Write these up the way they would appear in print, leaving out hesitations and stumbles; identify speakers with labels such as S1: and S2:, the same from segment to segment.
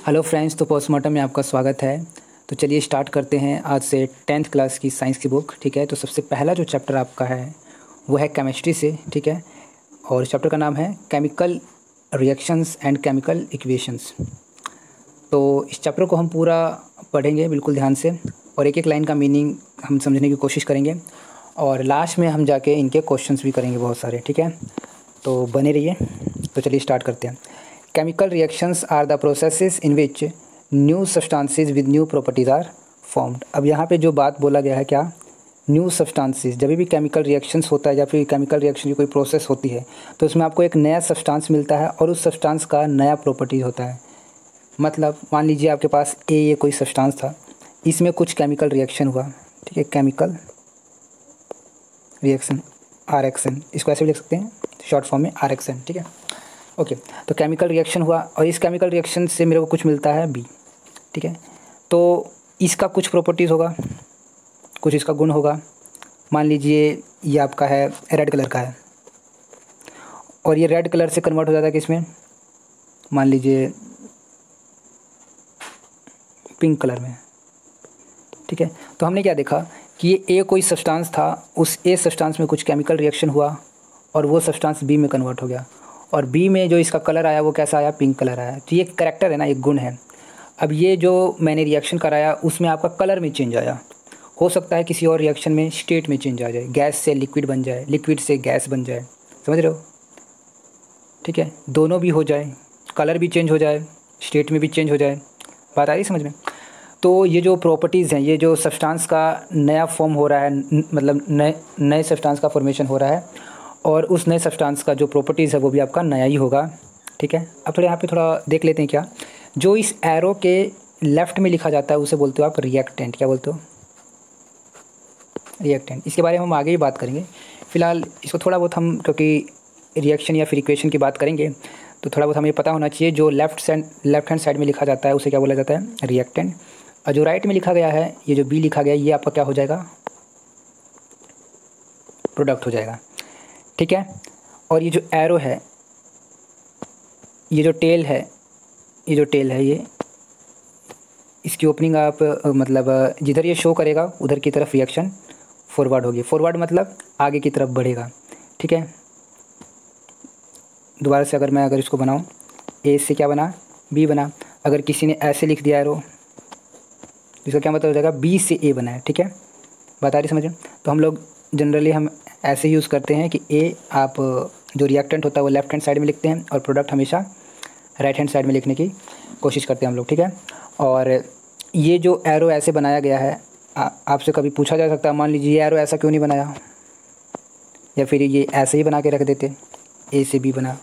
S1: Hello friends, तो postmortem में आपका स्वागत है। तो चलिए स्टार्ट करते हैं आज से 10th क्लास की साइंस की बुक। ठीक है, तो सबसे पहला जो चैप्टर आपका है वो है केमिस्ट्री से। ठीक है, और चैप्टर का नाम है chemical reactions and chemical equations. तो इस चैप्टर को हम पूरा पढ़ेंगे बिल्कुल ध्यान से, और एक एक लाइन का मीनिंग हम समझने की कोशिश करेंगे, और लास्ट में हम जाके इनके क्वेश्चंस भी करेंगे बहुत सारे। ठीक है, तो बने रहिए। तो चलिए स्टार्ट करते हैं। Chemical reactions are the processes in which new substances with new properties are formed. अब यहाँ पे जो बात बोला गया है, क्या न्यू सब्सटेंसेस, जब भी केमिकल रिएक्शंस होता है या फिर केमिकल रिएक्शन की कोई प्रोसेस होती है तो उसमें आपको एक नया सब्सटेंस मिलता है और उस सब्सटेंस का नया प्रॉपर्टीज होता है। मतलब मान लीजिए आपके पास ये कोई सब्सटेंस था, इसमें कुछ केमिकल रिएक्शन हुआ। ठीक है, केमिकल रिएक्शन RXN, इसको ऐसे भी लिख सकते हैं शॉर्ट फॉर्म में RXN। ठीक है, ओके। तो केमिकल रिएक्शन हुआ और इस केमिकल रिएक्शन से मेरे को कुछ मिलता है B। ठीक है, तो इसका कुछ प्रॉपर्टीज़ होगा, कुछ इसका गुण होगा। मान लीजिए ये आपका है रेड कलर का है और ये रेड कलर से कन्वर्ट हो जाता है किसमें, मान लीजिए पिंक कलर में। ठीक है, तो हमने क्या देखा कि ये A कोई सब्सटेंस था, उस A सब्सटेंस में कुछ केमिकल रिएक्शन हुआ और वो सब्सटेंस B में कन्वर्ट हो गया, और B में जो इसका कलर आया वो कैसा आया, पिंक कलर आया। तो ये करैक्टर है ना, एक गुण है। अब ये जो मैंने रिएक्शन कराया उसमें आपका कलर में चेंज आया, हो सकता है किसी और रिएक्शन में स्टेट में चेंज आ जाए, गैस से लिक्विड बन जाए, लिक्विड से गैस बन जाए, समझ रहे हो। ठीक है, दोनों भी हो जाए, कलर भी चेंज हो जाए, स्टेट में भी चेंज हो जाए। बात आ रही समझ में। तो ये जो प्रॉपर्टीज़ हैं, ये जो सब्सटेंस का नया फॉर्म हो रहा है, मतलब नए सब्सटेंस का फॉर्मेशन हो रहा है, और उस नए सब्सटेंस का जो प्रॉपर्टीज़ है वो भी आपका नया ही होगा। ठीक है, अब थोड़ा यहाँ पे थोड़ा देख लेते हैं। क्या जो इस एरो के लेफ़्ट में लिखा जाता है उसे बोलते हो आप रिएक्टेंट। क्या बोलते हो, रिएक्टेंट। इसके बारे में हम आगे ही बात करेंगे। फ़िलहाल इसको थोड़ा बहुत हम, क्योंकि रिएक्शन या फिर इक्वेशन की बात करेंगे तो थोड़ा बहुत हमें पता होना चाहिए। जो लेफ़्ट हैंड साइड में लिखा जाता है उसे क्या बोला जाता है, रिएक्टेंट। और जो राइट में लिखा गया है, ये जो B लिखा गया है, ये आपका क्या हो जाएगा, प्रोडक्ट हो जाएगा। ठीक है, और ये जो एरो है, ये जो टेल है, ये जो टेल है, ये इसकी ओपनिंग आप मतलब जिधर ये शो करेगा उधर की तरफ रिएक्शन फॉरवर्ड होगी। फॉरवर्ड मतलब आगे की तरफ बढ़ेगा। ठीक है, दोबारा से अगर इसको बनाऊँ, A से क्या बना, B बना। अगर किसी ने ऐसे लिख दिया एरो, इसका क्या मतलब हो जाएगा, B से A बना है। ठीक है, बता रही समझ में। तो हम लोग जनरली हम ऐसे यूज़ करते हैं कि A आप जो रिएक्टेंट होता है वो लेफ्ट हैंड साइड में लिखते हैं और प्रोडक्ट हमेशा राइट हैंड साइड में लिखने की कोशिश करते हैं हम लोग। ठीक है, और ये जो एरो ऐसे बनाया गया है, आपसे कभी पूछा जा सकता है, मान लीजिए ये एरो ऐसा क्यों नहीं बनाया, या फिर ये ऐसे ही बना के रख देते, A से B बना।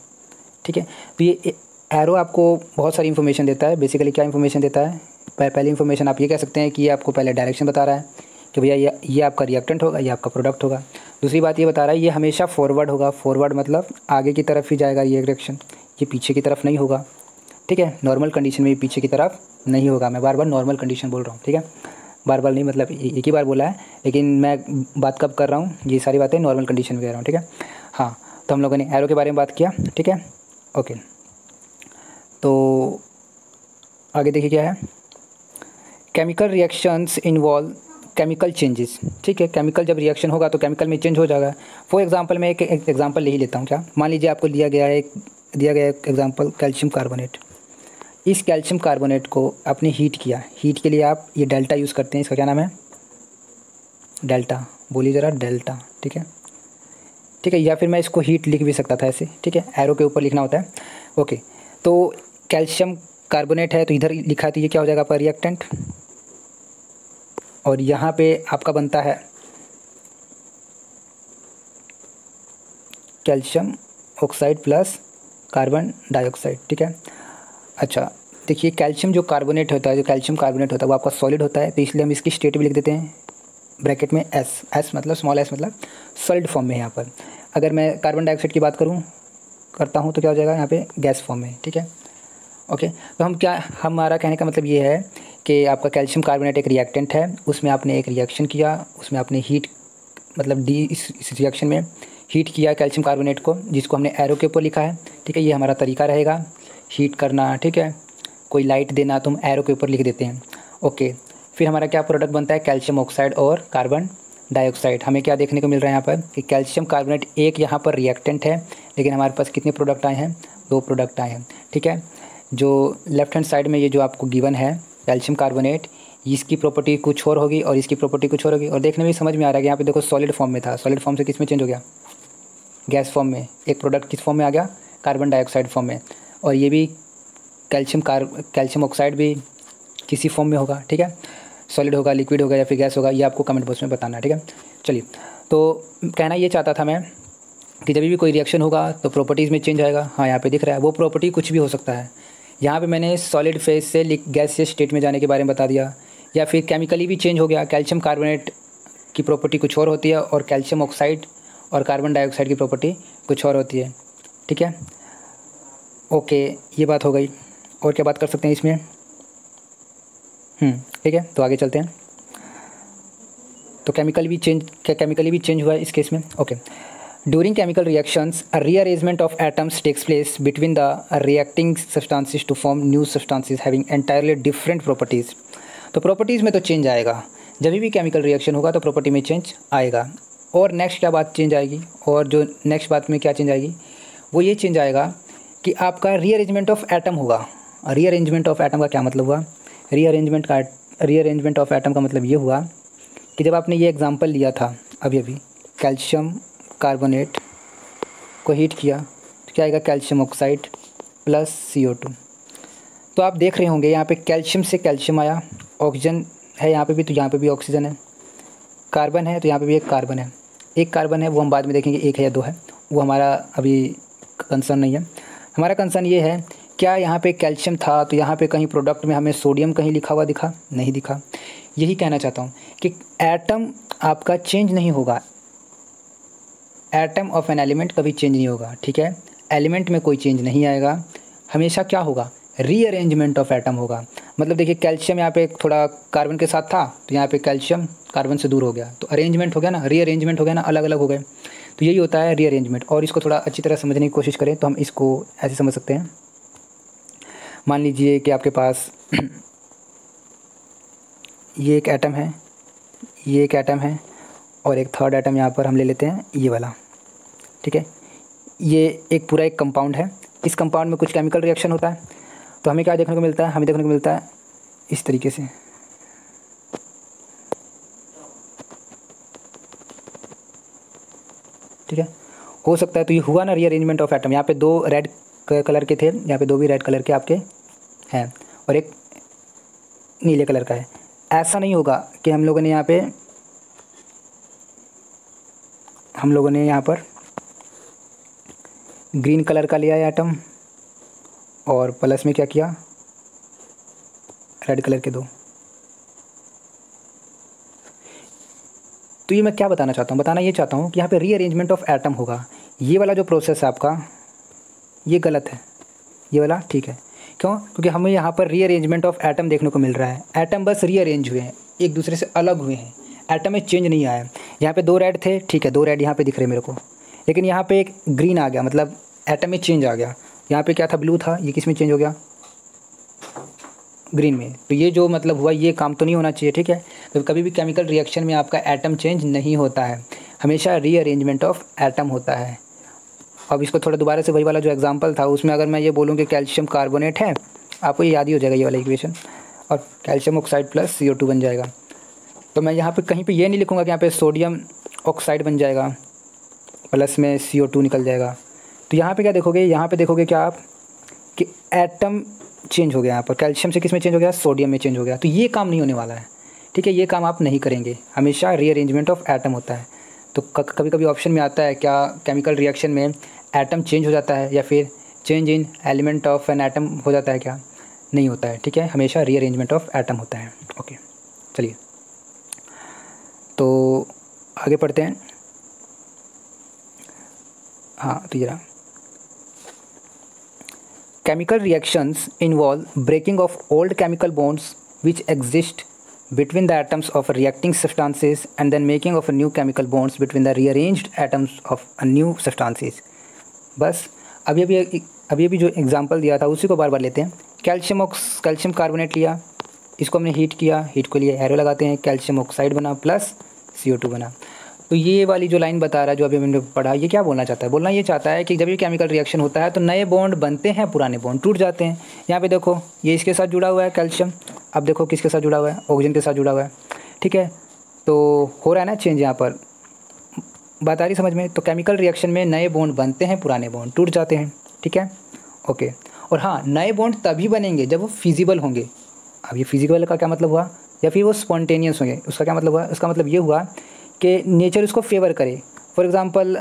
S1: ठीक है, तो ये एरो आपको बहुत सारी इन्फॉर्मेशन देता है। बेसिकली क्या इन्फॉर्मेशन देता है, पहली इन्फॉर्मेशन आप ये कह सकते हैं कि ये आपको पहले डायरेक्शन बता रहा है कि भैया ये आपका रिएक्टेंट होगा, ये आपका प्रोडक्ट होगा। दूसरी बात ये बता रहा है ये हमेशा फॉरवर्ड होगा। फॉरवर्ड मतलब आगे की तरफ ही जाएगा ये रिएक्शन, ये पीछे की तरफ नहीं होगा। ठीक है, नॉर्मल कंडीशन में पीछे की तरफ नहीं होगा। मैं बार बार नॉर्मल कंडीशन बोल रहा हूँ। ठीक है, बार बार नहीं, मतलब एक ही बार बोला है, लेकिन मैं बात कब कर रहा हूँ, ये सारी बातें नॉर्मल कंडीशन में कह रहा हूँ। ठीक है, हाँ। तो हम लोगों ने एरो के बारे में बात किया। ठीक है, ओके। तो आगे देखिए क्या है, chemical reactions involve chemical changes. ठीक है, केमिकल जब रिएक्शन होगा तो केमिकल में चेंज हो जाएगा। फॉर एग्जांपल मैं एक एग्जांपल ले ही लेता हूँ। क्या, मान लीजिए आपको दिया गया एक एग्जांपल कैल्शियम कार्बोनेट। इस कैल्शियम कार्बोनेट को आपने हीट किया। हीट के लिए आप ये डेल्टा यूज़ करते हैं। इसका क्या नाम है, डेल्टा। बोलिए ज़रा, डेल्टा। ठीक है, ठीक है, या फिर मैं इसको हीट लिख भी सकता था ऐसे। ठीक है, एरो के ऊपर लिखना होता है। ओके, तो कैल्शियम कार्बोनेट है तो इधर लिखा है, तो ये क्या हो जाएगा आपका रिएक्टेंट, और यहाँ पे आपका बनता है calcium oxide plus carbon dioxide. ठीक है, अच्छा देखिए, कैल्शियम जो कार्बोनेट होता है, जो कैल्शियम कार्बोनेट होता है वो आपका सॉलिड होता है, तो इसलिए हम इसकी स्टेट भी लिख देते हैं ब्रैकेट में S मतलब स्मॉल s मतलब सॉलिड फॉर्म में। यहाँ पर अगर मैं कार्बन डाइऑक्साइड की बात करता हूँ तो क्या हो जाएगा यहाँ पे, गैस फॉर्म में। ठीक है, ओके। तो हमारा कहने का मतलब ये है कि आपका कैल्शियम कार्बोनेट एक रिएक्टेंट है, उसमें आपने एक रिएक्शन किया, उसमें आपने हीट मतलब इस रिएक्शन में हीट किया कैल्शियम कार्बोनेट को, जिसको हमने एरो के ऊपर लिखा है। ठीक है, ये हमारा तरीका रहेगा हीट करना। ठीक है, कोई लाइट देना तो हम एरो के ऊपर लिख देते हैं। ओके, फिर हमारा क्या प्रोडक्ट बनता है, कैल्शियम ऑक्साइड और कार्बन डाइऑक्साइड। हमें क्या देखने को मिल रहा है यहाँ पर कि कैल्शियम कार्बोनेट एक यहाँ पर रिएक्टेंट है, लेकिन हमारे पास कितने प्रोडक्ट आए हैं, 2 प्रोडक्ट आए हैं। ठीक है, जो लेफ्ट हैंड साइड में ये जो आपको गिवन है कैल्शियम कार्बोनेट, इसकी प्रॉपर्टी कुछ और होगी और इसकी प्रॉपर्टी कुछ और होगी। और देखने में समझ में आ रहा है कि यहाँ पे देखो सॉलिड फॉर्म में था, सॉलिड फॉर्म से किस में चेंज हो गया, गैस फॉर्म में। एक प्रोडक्ट किस फॉर्म में आ गया, कार्बन डाइऑक्साइड फॉर्म में। और ये भी कैल्शियम ऑक्साइड भी किसी फॉर्म में होगा। ठीक है, सॉलिड होगा, लिक्विड होगा या फिर गैस होगा, ये आपको कमेंट बॉक्स में बताना है। ठीक है, चलिए, तो कहना ये चाहता था मैं कि जब भी कोई रिएक्शन होगा तो प्रॉपर्टीज़ में चेंज आएगा। हाँ, यहाँ पे दिख रहा है, वो प्रॉपर्टी कुछ भी हो सकता है। यहाँ पे मैंने सॉलिड फेज से गैसियस स्टेट में जाने के बारे में बता दिया, या फिर केमिकली भी चेंज हो गया। कैल्शियम कार्बोनेट की प्रॉपर्टी कुछ और होती है और कैल्शियम ऑक्साइड और कार्बन डाइऑक्साइड की प्रॉपर्टी कुछ और होती है। ठीक है, ओके, ये बात हो गई। और क्या बात कर सकते हैं इसमें, ठीक है, तो आगे चलते हैं। तो केमिकली भी चेंज हुआ है इस केस में। Okay, during chemical reactions a rearrangement of atoms takes place between the reacting substances to form new substances having entirely different properties. तो प्रॉपर्टीज़ में तो चेंज आएगा, जब भी केमिकल रिएक्शन होगा तो प्रॉपर्टी में चेंज आएगा। और नेक्स्ट क्या बात चेंज आएगी, और जो नेक्स्ट बात में क्या चेंज आएगी, वो ये चेंज आएगा कि आपका रीअरेंजमेंट ऑफ एटम होगा। रीअरेंजमेंट ऑफ एटम का क्या मतलब हुआ, रीअरेंजमेंट ऑफ एटम का मतलब ये हुआ कि जब आपने ये एग्जांपल लिया था अभी कैल्शियम कार्बोनेट को हीट किया तो क्या आएगा, कैल्शियम ऑक्साइड प्लस CO2। तो आप देख रहे होंगे यहाँ पे कैल्शियम से कैल्शियम आया, ऑक्सीजन है यहाँ पे भी तो यहाँ पे भी ऑक्सीजन है, कार्बन है तो यहाँ पे भी एक कार्बन है। एक कार्बन है वो हम बाद में देखेंगे एक है या 2 है, वो हमारा अभी कंसर्न नहीं है। हमारा कंसर्न ये है क्या यहाँ पे कैल्शियम था तो यहाँ पे कहीं प्रोडक्ट में हमें सोडियम कहीं लिखा हुआ दिखा, नहीं दिखा। यही कहना चाहता हूँ कि एटम आपका चेंज नहीं होगा, एटम ऑफ एन एलिमेंट कभी चेंज नहीं होगा। ठीक है, एलिमेंट में कोई चेंज नहीं आएगा, हमेशा क्या होगा, रीअरेंजमेंट ऑफ एटम होगा। मतलब देखिए कैल्शियम यहाँ पे थोड़ा कार्बन के साथ था तो यहाँ पे कैल्शियम कार्बन से दूर हो गया तो अरेंजमेंट हो गया ना, रीअरेंजमेंट हो गया ना, अलग अलग हो गए। तो यही होता है रीअरेंजमेंट। और इसको थोड़ा अच्छी तरह समझने की कोशिश करें तो हम इसको ऐसे समझ सकते हैं। मान लीजिए कि आपके पास ये एक एटम है, ये एक एटम है और एक थर्ड एटम यहाँ पर हम ले लेते हैं ये वाला। ठीक है, ये एक पूरा एक कंपाउंड है, इस कंपाउंड में कुछ केमिकल रिएक्शन होता है तो हमें क्या देखने को मिलता है, हमें देखने को मिलता है इस तरीके से। ठीक है, हो सकता है तो ये हुआ ना रीअरेंजमेंट ऑफ एटम। यहाँ पे 2 रेड कलर के थे, यहाँ पे 2 भी रेड कलर के आपके हैं और एक नीले कलर का है। ऐसा नहीं होगा कि हम लोगों ने यहाँ पर ग्रीन कलर का लिया है एटम और प्लस में क्या किया, रेड कलर के 2। तो ये मैं क्या बताना चाहता हूँ, बताना ये चाहता हूँ कि यहाँ पे रीअरेंजमेंट ऑफ एटम होगा। ये वाला जो प्रोसेस है आपका ये गलत है, ये वाला ठीक है। क्यों, क्योंकि हमें यहाँ पर रीअरेंजमेंट ऑफ एटम देखने को मिल रहा है। एटम बस रीअरेंज हुए हैं, एक दूसरे से अलग हुए हैं, एटम में चेंज नहीं आया। यहाँ पे 2 रेड थे, ठीक है 2 रेड यहाँ पे दिख रहे मेरे को, लेकिन यहाँ पे एक ग्रीन आ गया, मतलब एटम में चेंज आ गया। यहाँ पे क्या था, ब्लू था, ये किस में चेंज हो गया, ग्रीन में। तो ये जो मतलब हुआ ये काम तो नहीं होना चाहिए। ठीक है, तो कभी भी केमिकल रिएक्शन में आपका एटम चेंज नहीं होता है, हमेशा रीअरेंजमेंट ऑफ एटम होता है। अब इसको थोड़ा दोबारा से वही वाला जो एग्जांपल था उसमें अगर मैं ये बोलूँ कि कैल्शियम कार्बोनेट है, आपको ये याद ही हो जाएगा ये वाला इक्वेशन, और कैल्शियम ऑक्साइड प्लस CO2 बन जाएगा। तो मैं यहाँ पे कहीं पे ये नहीं लिखूँगा कि यहाँ पे सोडियम ऑक्साइड बन जाएगा प्लस में CO2 निकल जाएगा। तो यहाँ पे क्या देखोगे, यहाँ पे देखोगे क्या आप कि एटम चेंज हो गया, यहाँ पर कैल्शियम से किस में चेंज हो गया, सोडियम में चेंज हो गया। तो ये काम नहीं होने वाला है। ठीक है, ये काम आप नहीं करेंगे, हमेशा रीअरेंजमेंट ऑफ एटम होता है। तो कभी कभी ऑप्शन में आता है क्या केमिकल रिएक्शन में एटम चेंज हो जाता है या फिर change in element of an atom हो जाता है, क्या नहीं होता है। ठीक है, हमेशा रीअरेंजमेंट ऑफ एटम होता है। ओके, चलिए तो आगे पढ़ते हैं। हाँ, तो जरा chemical reactions involve breaking of old chemical bonds which exist between the atoms of reacting substances and then making of a new chemical bonds between the rearranged atoms of a new substances। बस अभी अभी जो example दिया था उसी को बार बार लेते हैं। कैल्शियम कार्बोनेट लिया, इसको हमने हीट किया, हीट को लिए एरो लगाते हैं, कैल्शियम ऑक्साइड बना प्लस CO2 बना। तो ये वाली जो लाइन बता रहा है जो अभी हमने पढ़ा, ये क्या बोलना चाहता है? बोलना ये चाहता है कि जब ये केमिकल रिएक्शन होता है तो नए बॉन्ड बनते हैं, पुराने बॉन्ड टूट जाते हैं। यहाँ पे देखो ये इसके साथ जुड़ा हुआ है कैल्शियम, अब देखो किसके साथ जुड़ा हुआ है? ऑक्सीजन के साथ जुड़ा हुआ है, ठीक है। तो हो रहा है ना चेंज यहाँ पर, बात आ रही समझ में? तो केमिकल रिएक्शन में नए बॉन्ड बनते हैं, पुराने बॉन्ड टूट जाते हैं, ठीक है, ओके। और हाँ, नए बॉन्ड तभी बनेंगे जब वो फिजिबल होंगे। अब ये फिजिबल का क्या मतलब हुआ? या फिर वो स्पॉन्टेनियस होंगे, उसका क्या मतलब हुआ? उसका मतलब ये हुआ कि नेचर उसको फेवर करे। फॉर एग्ज़ाम्पल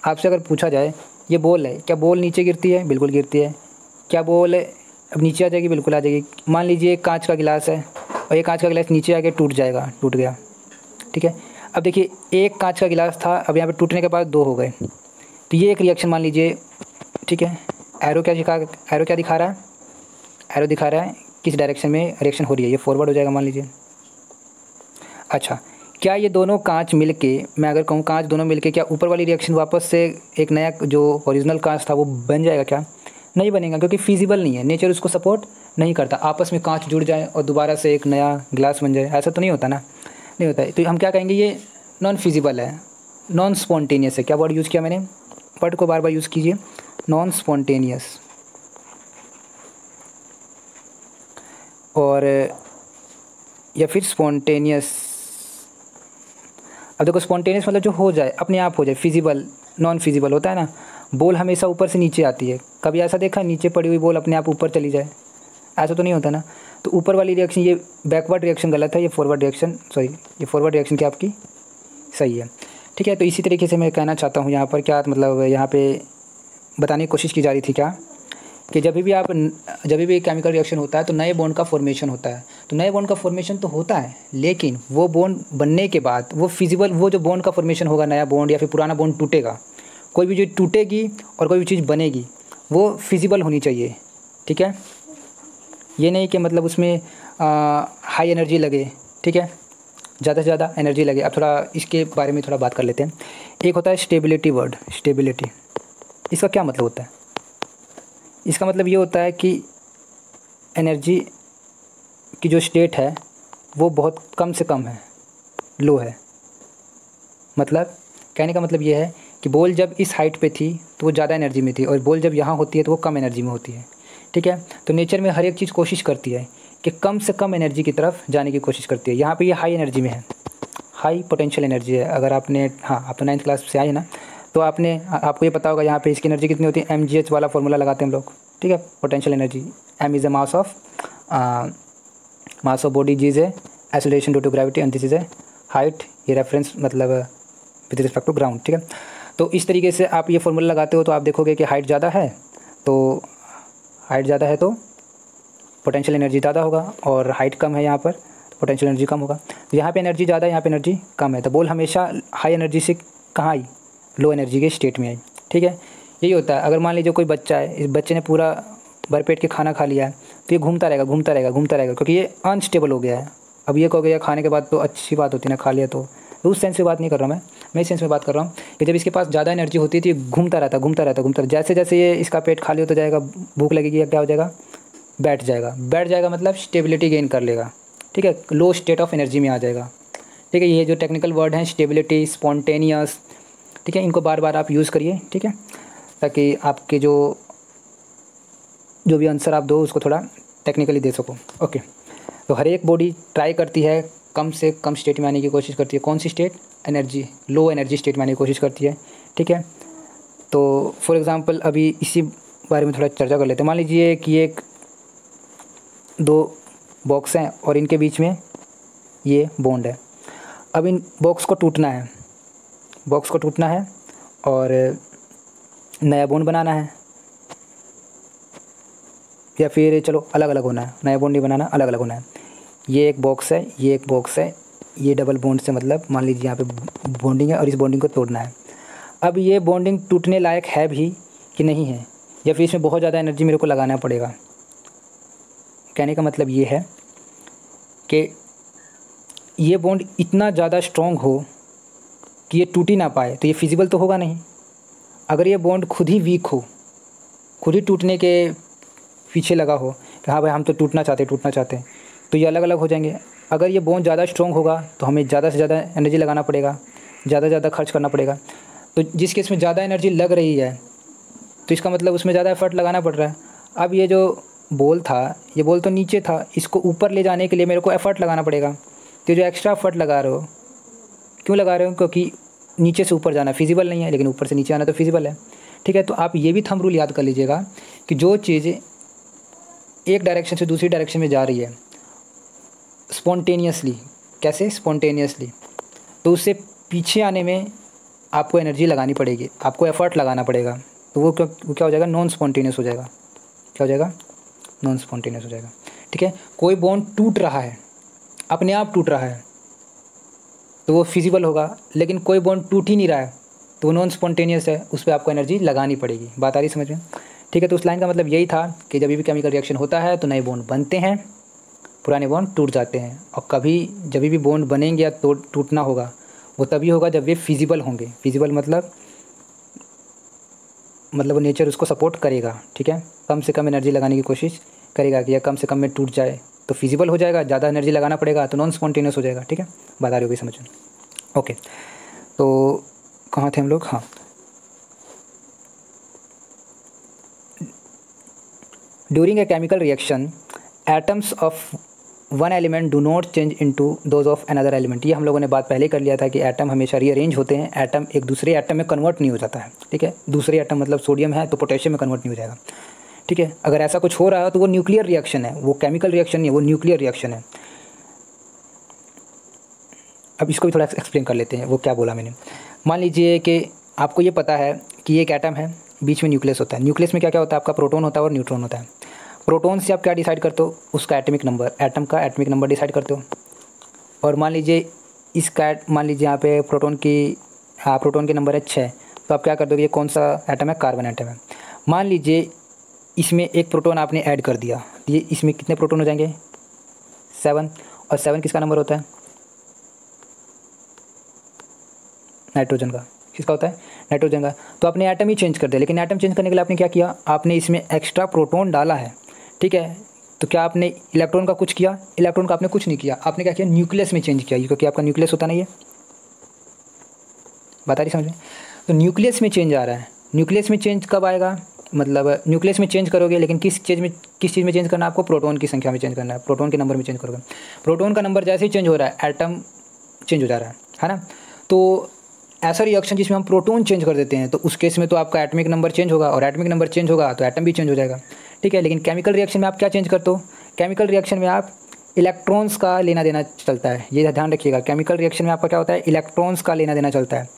S1: आपसे अगर पूछा जाए ये बॉल है, क्या बॉल नीचे गिरती है? बिल्कुल गिरती है। क्या बॉल अब नीचे आ जाएगी? बिल्कुल आ जाएगी। मान लीजिए एक कांच का गिलास है और ये कांच का गिलास नीचे आके टूट जाएगा, टूट गया, ठीक है। अब देखिए एक कांच का गिलास था, अब यहाँ पे टूटने के बाद 2 हो गए, तो ये एक रिएक्शन मान लीजिए, ठीक है। एरो क्या दिखा रहा है? एरो दिखा रहा है किस डायरेक्शन में रिएक्शन हो रही है, ये फॉरवर्ड हो जाएगा मान लीजिए। अच्छा, क्या ये दोनों कांच मिलके, मैं अगर कहूँ कांच दोनों मिलके, क्या ऊपर वाली रिएक्शन वापस से एक नया जो ओरिजिनल कांच था वो बन जाएगा? क्या नहीं बनेगा, क्योंकि फिजिबल नहीं है, नेचर उसको सपोर्ट नहीं करता। आपस में कांच जुड़ जाए और दोबारा से एक नया ग्लास बन जाए, ऐसा तो नहीं होता ना, नहीं होता है। तो हम क्या कहेंगे? ये नॉन फिजिबल है, नॉन स्पॉन्टेनियस है। क्या वर्ड यूज़ किया मैंने? वर्ड को बार बार यूज़ कीजिए, नॉन स्पॉन्टेनियस। और या फिर स्पॉन्टेनियस। अब देखो स्पॉन्टेनियस मतलब जो हो जाए, अपने आप हो जाए। फिजिबल, नॉन फिजिबल होता है ना, बॉल हमेशा ऊपर से नीचे आती है। कभी ऐसा देखा नीचे पड़ी हुई बॉल अपने आप ऊपर चली जाए? ऐसा तो नहीं होता ना। तो ऊपर वाली रिएक्शन, ये बैकवर्ड रिएक्शन गलत है, ये फॉरवर्ड रिएक्शन, सॉरी, ये फॉरवर्ड रिएक्शन क्या आपकी सही है, ठीक है। तो इसी तरीके से मैं कहना चाहता हूँ यहाँ पर, क्या मतलब यहाँ पे बताने की कोशिश की जा रही थी क्या, कि जब भी केमिकल रिएक्शन होता है तो नए बॉन्ड का फॉर्मेशन होता है। तो नए बॉन्ड का फॉर्मेशन तो होता है, लेकिन वो बॉन्ड बनने के बाद वो फिजिबल, वो जो बॉन्ड का फॉर्मेशन होगा, नया बॉन्ड या फिर पुराना बॉन्ड टूटेगा, कोई भी चीज़ टूटेगी और कोई भी चीज़ बनेगी वो फिजिबल होनी चाहिए, ठीक है। ये नहीं कि मतलब उसमें हाई एनर्जी लगे, ठीक है, ज़्यादा से ज़्यादा एनर्जी लगे। अब थोड़ा इसके बारे में थोड़ा बात कर लेते हैं। एक होता है स्टेबिलिटी वर्ड, स्टेबिलिटी, इसका क्या मतलब होता है? इसका मतलब ये होता है कि एनर्जी की जो स्टेट है वो बहुत कम से कम है, लो है। मतलब कहने का मतलब ये है कि बॉल जब इस हाइट पे थी तो वो ज़्यादा एनर्जी में थी, और बॉल जब यहाँ होती है तो वो कम एनर्जी में होती है, ठीक है। तो नेचर में हर एक चीज़ कोशिश करती है कि कम से कम एनर्जी की तरफ जाने की कोशिश करती है। यहाँ पे ये हाई एनर्जी में है, हाई पोटेंशियल एनर्जी है। अगर आपने, हाँ, आप तो 9th क्लास से आए ना, तो आपको ये पता होगा यहाँ पे इसकी एनर्जी कितनी होती है। mgh वाला फॉर्मूला लगाते हैं हम लोग, ठीक है। Potential energy, m is a mass of body, g is a acceleration due to gravity, and this is a height, ये रेफरेंस मतलब विद रिस्पेक्ट टू ग्राउंड, ठीक है। तो इस तरीके से आप ये फॉर्मूला लगाते हो तो आप देखोगे कि हाइट ज़्यादा है तो पोटेंशियल एनर्जी ज़्यादा होगा, और हाइट कम है यहाँ पर, पोटेंशियल एनर्जी कम होगा। तो यहाँ पे एनर्जी ज़्यादा है, यहाँ पे एनर्जी कम है, तो बॉल हमेशा हाई एनर्जी से कहाँ आई? लो एनर्जी के स्टेट में आई, ठीक है। यही होता है। अगर मान लीजिए कोई बच्चा है, इस बच्चे ने पूरा भरपेट के खाना खा लिया है, तो ये घूमता रहेगा, क्योंकि ये अनस्टेबल हो गया है। अब ये कहोगे यार खाने के बाद तो अच्छी बात होती है ना, खा लिया तो उस सेंस में बात नहीं कर रहा मैं इस सेंस में बात कर रहा हूँ कि जब इसके पास ज़्यादा एनर्जी होती है तो ये घूमता रहता। जैसे जैसे ये इसका पेट खाली होता जाएगा, भूख लगेगी या क्या हो जाएगा? बैठ जाएगा मतलब स्टेबिलिटी गेन कर लेगा, ठीक है, लो स्टेट ऑफ एनर्जी में आ जाएगा, ठीक है। ये जो टेक्निकल वर्ड हैं, स्टेबिलिटी, स्पॉन्टेनियस, ठीक है, इनको बार बार आप यूज़ करिए, ठीक है, ताकि आपके जो भी आंसर आप दो उसको थोड़ा टेक्निकली दे सको, ओके। तो हर एक बॉडी ट्राई करती है कम से कम स्टेट में आने की कोशिश करती है। कौन सी state? Energy, low energy state में आने की कोशिश करती है, ठीक है। तो फॉर एग्ज़ाम्पल अभी इसी बारे में थोड़ा चर्चा कर लेते हैं। मान लीजिए कि एक 2 बॉक्स हैं और इनके बीच में ये बॉन्ड है। अब इन बॉक्स को टूटना है और नया बॉन्ड बनाना है, या फिर चलो अलग अलग होना है, नया बॉन्ड नहीं बनाना, अलग अलग होना है। ये एक बॉक्स है, ये डबल बॉन्ड से मतलब मान लीजिए यहाँ पे बॉन्डिंग है और इस बॉन्डिंग को तोड़ना है। अब ये बॉन्डिंग टूटने लायक है भी कि नहीं है, या फिर इसमें बहुत ज़्यादा एनर्जी मेरे को लगाना पड़ेगा। कहने का मतलब ये है कि ये बॉन्ड इतना ज़्यादा स्ट्रॉन्ग हो कि ये टूट ही ना पाए, तो ये फिजिबल तो होगा नहीं। अगर ये बॉन्ड खुद ही वीक हो, खुद ही टूटने के पीछे लगा हो कि हाँ भाई हम तो टूटना चाहते हैं, तो ये अलग अलग हो जाएंगे। अगर ये बॉन्ड ज़्यादा स्ट्रॉन्ग होगा तो हमें ज़्यादा से ज़्यादा एनर्जी लगाना पड़ेगा, ज़्यादा खर्च करना पड़ेगा। तो जिस केस में ज़्यादा एनर्जी लग रही है तो इसका मतलब उसमें ज़्यादा एफर्ट लगाना पड़ रहा है। अब ये जो बॉल था, ये बॉल तो नीचे था, इसको ऊपर ले जाने के लिए मेरे को एफर्ट लगाना पड़ेगा। तो जो एक्स्ट्रा एफर्ट लगा रहे हो, क्यों लगा रहे हो? क्योंकि नीचे से ऊपर जाना फिजिबल नहीं है, लेकिन ऊपर से नीचे आना तो फिजिबल है। ठीक है, तो आप ये भी थंब रूल याद कर लीजिएगा कि जो चीज़ एक डायरेक्शन से दूसरी डायरेक्शन में जा रही है स्पॉन्टेनियसली, कैसे स्पॉन्टेनियसली, तो उससे पीछे आने में आपको एनर्जी लगानी पड़ेगी, आपको एफर्ट लगाना पड़ेगा। तो वो क्या हो जाएगा? नॉन स्पॉन्टेनियस हो जाएगा। क्या हो जाएगा? नॉन स्पॉन्टेनियस हो जाएगा। ठीक है, कोई बॉन्ड टूट रहा है, अपने आप टूट रहा है, तो वो फिजिबल होगा। लेकिन कोई बॉन्ड टूट ही नहीं रहा है तो वो नॉन स्पॉन्टेनियस है, उस पर आपको एनर्जी लगानी पड़ेगी। बात आ रही समझ में? ठीक है, तो उस लाइन का मतलब यही था कि जब भी केमिकल रिएक्शन होता है तो नए बॉन्ड बनते हैं, पुराने बॉन्ड टूट जाते हैं। और कभी जब भी बॉन्ड बनेंगे या तो टूटना होगा वो तभी होगा जब ये फिजिबल होंगे। फिजिबल मतलब वो नेचर उसको सपोर्ट करेगा। ठीक है, कम से कम एनर्जी लगाने की कोशिश करेगा कि या कम से कम में टूट जाए तो फिजिबल हो जाएगा, ज़्यादा एनर्जी लगाना पड़ेगा तो नॉन स्पॉन्टेनियस हो जाएगा। ठीक है, बात आ रही होगी समझ में? ओके, तो कहाँ थे हम लोग? हाँ, during a chemical reaction atoms of one element do not change into those of another element. ये हम लोगों ने बात पहले कर लिया था कि एटम हमेशा रीअरेंज होते हैं, एटम एक दूसरे एटम में कन्वर्ट नहीं हो जाता है। ठीक है, दूसरे एटम मतलब सोडियम है तो पोटेशियम में कन्वर्ट नहीं हो जाएगा। ठीक है, अगर ऐसा कुछ हो रहा है तो वो न्यूक्लियर रिएक्शन है, वो केमिकल रिएक्शन नहीं है, वो न्यूक्लियर रिएक्शन है। अब इसको भी थोड़ा एक्सप्लेन कर लेते हैं, वो क्या बोला मैंने। मान लीजिए कि आपको ये पता है कि एक एटम है, बीच में न्यूक्लियस होता है। न्यूक्लियस में क्या क्या होता है? आपका प्रोटॉन होता है और न्यूट्रॉन होता है। प्रोटॉन से आप क्या डिसाइड करते हो? उसका एटॉमिक नंबर, एटम का एटॉमिक नंबर डिसाइड करते हो। और मान लीजिए मान लीजिए यहाँ पे प्रोटॉन के नंबर है 6, तो आप क्या कर दोगे? ये कौन सा एटम है? कार्बन एटम है। मान लीजिए इसमें एक प्रोटॉन आपने ऐड कर दिया, ये इसमें कितने प्रोटॉन हो जाएंगे? 7। और 7 किसका नंबर होता है? नाइट्रोजन का। किसका होता है? नाइट्रोजन का। तो आपने एटम ही चेंज कर दिया, लेकिन एटम चेंज करने के लिए आपने क्या किया? आपने इसमें एक्स्ट्रा प्रोटॉन डाला है। ठीक है, तो क्या आपने इलेक्ट्रॉन का कुछ किया? इलेक्ट्रॉन का आपने कुछ नहीं किया, आपने क्या किया? न्यूक्लियस में चेंज किया, क्योंकि आपका न्यूक्लियस होता नहीं है। बता रही समझ में? तो न्यूक्लियस में चेंज आ रहा है। न्यूक्लियस में चेंज कब आएगा? मतलब न्यूक्लियस में चेंज करोगे, लेकिन किस चीज़ में चेंज करना है आपको? प्रोटॉन की संख्या में चेंज करना है, प्रोटॉन के नंबर में चेंज करोगे। प्रोटॉन का नंबर जैसे ही चेंज हो रहा है, एटम चेंज हो जा रहा है ना? तो ऐसा रिएक्शन जिसमें हम प्रोटॉन चेंज कर देते हैं, तो उस केस में तो आपका एटॉमिक नंबर चेंज होगा, और एटॉमिक नंबर चेंज होगा तो एटम भी चेंज हो जाएगा। ठीक है, लेकिन केमिकल रिएक्शन में आप क्या चेंज करते हो? केमिकल रिएक्शन में आप इलेक्ट्रॉन्स का लेना देना चलता है। ये ध्यान रखिएगा, केमिकल रिएक्शन में आपका क्या होता है? इलेक्ट्रॉन्स का लेना देना चलता है।